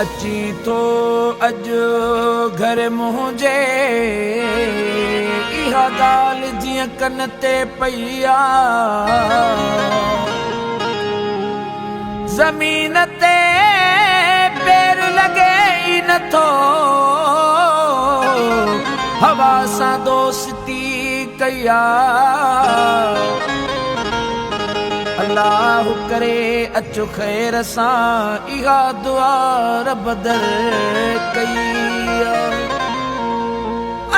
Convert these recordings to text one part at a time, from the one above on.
अची तो अॼु घर मुंहिंजे इहा ॻाल्हि जीअं कन ते पई ज़मीन ते पेर लॻे ई नथो हवा सां दोस्ती कई अल्लाह करे अचो ख़ैर सां इहा दुआ रब दर कई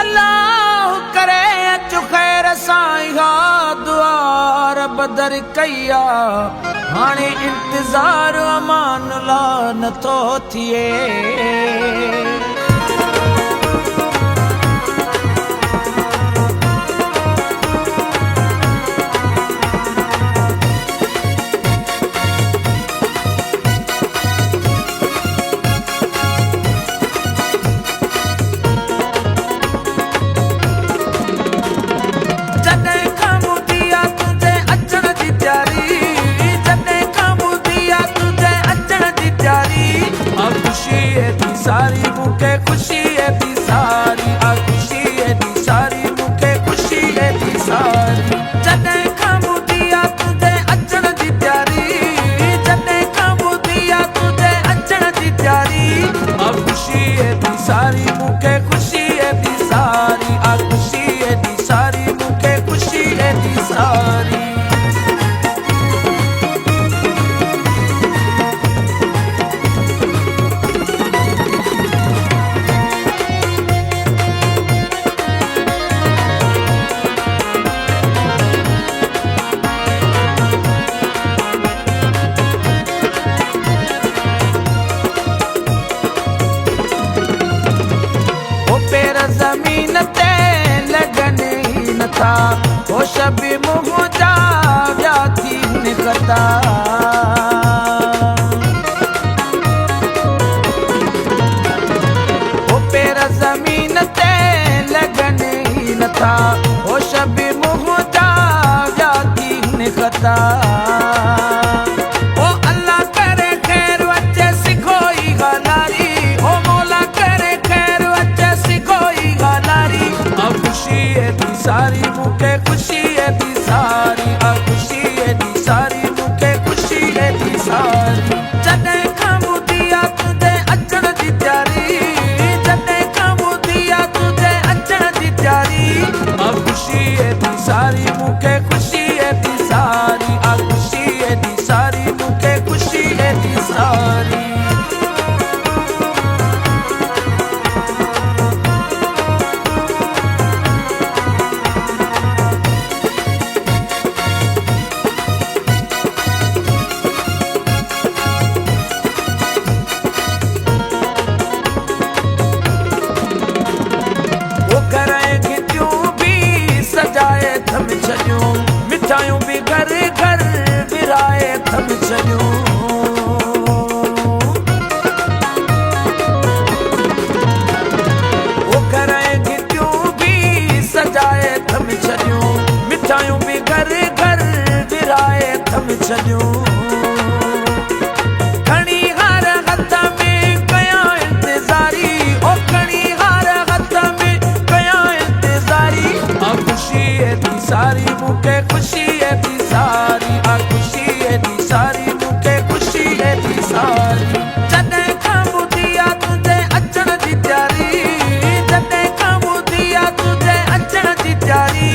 अल्लाह करे अचो ख़ैर सां इहा दुआ रब दर कई हाणे इंतज़ार अमान ला नथो थिए सारी मुखे खुशी है दी सारी आ खुशी है दी सारी मुखे खुशी है दी सारी जने खामुदिया तुझे अचण दी त्यारी जने खामुदिया तुझे अचण दी त्यारी आ खुशी है दी सारी मुखे खुशी है दी सारी आ खुशी है दी सारी मुखे खुशी है दी सारी ज़मीन ते लगन ही न था वो शबी मुझा व्या थी निकता वो पेरा ज़मीन ते लगन ही न था वो शबी मुझा व्या थी निकता ओ अल्लाह करे खैर वच्चे सिखो ही गलारी ओ मौला करे खैर वच्चे सिखो खुशी है दी सारी मुखे खुशी है दी सारी आ खुशी है दी सारी मुखे खुशी है दी सारी जने खामुदिया तुझे अचण दी त्यारी जने खामुदिया तुझे अचण दी त्यारी आ खुशी है दी सारी मुखे खुशी है दी सारी आ खुशी है दी सारी मुखे खुशी है दी सारी मिठाइयों भी घर घर विराए थम चलियूं वो घरें घिटियूं भी सजाए थम चलियूं मिठाइयों भी घर घर विराए थम चलियूं खणी हार हथ में कया इंतज़ारी ओ खणी हार हथ में कया इंतज़ारी आ खुशी है दी सारी मुखे खुशी है दी सारी आ खुशी है दी सारी मुखे खुशी है दी सारी जने खामुदिया तुझे अचण दी त्यारी जने खामुदिया तुझे अचण दी त्यारी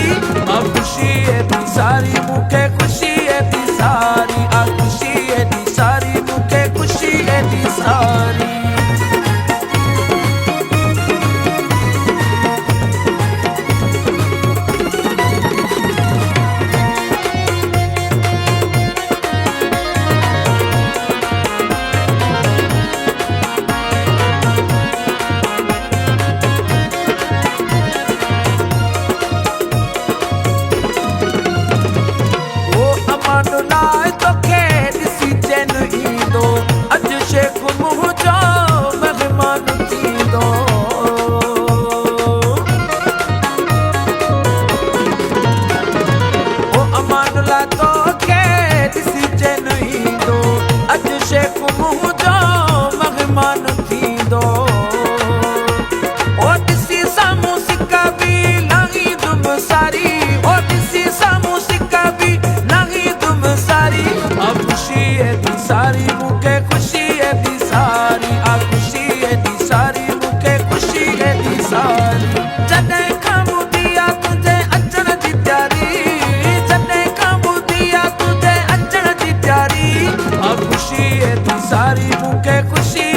आ खुशी है दी सारी मुखे खुशी है दी सारी आ मूंखे ख़ुशी दी सारी आ ख़ुशी दी सारी मूंखे ख़ुशी दी सारी जॾहिं खां ॿुधी आहे तुंहिंजे अचण जी तयारी जॾहिं खां ॿुधी आहे तुंहिंजे अचण जी तयारी आ ख़ुशी दी सारी मूंखे ख़ुशी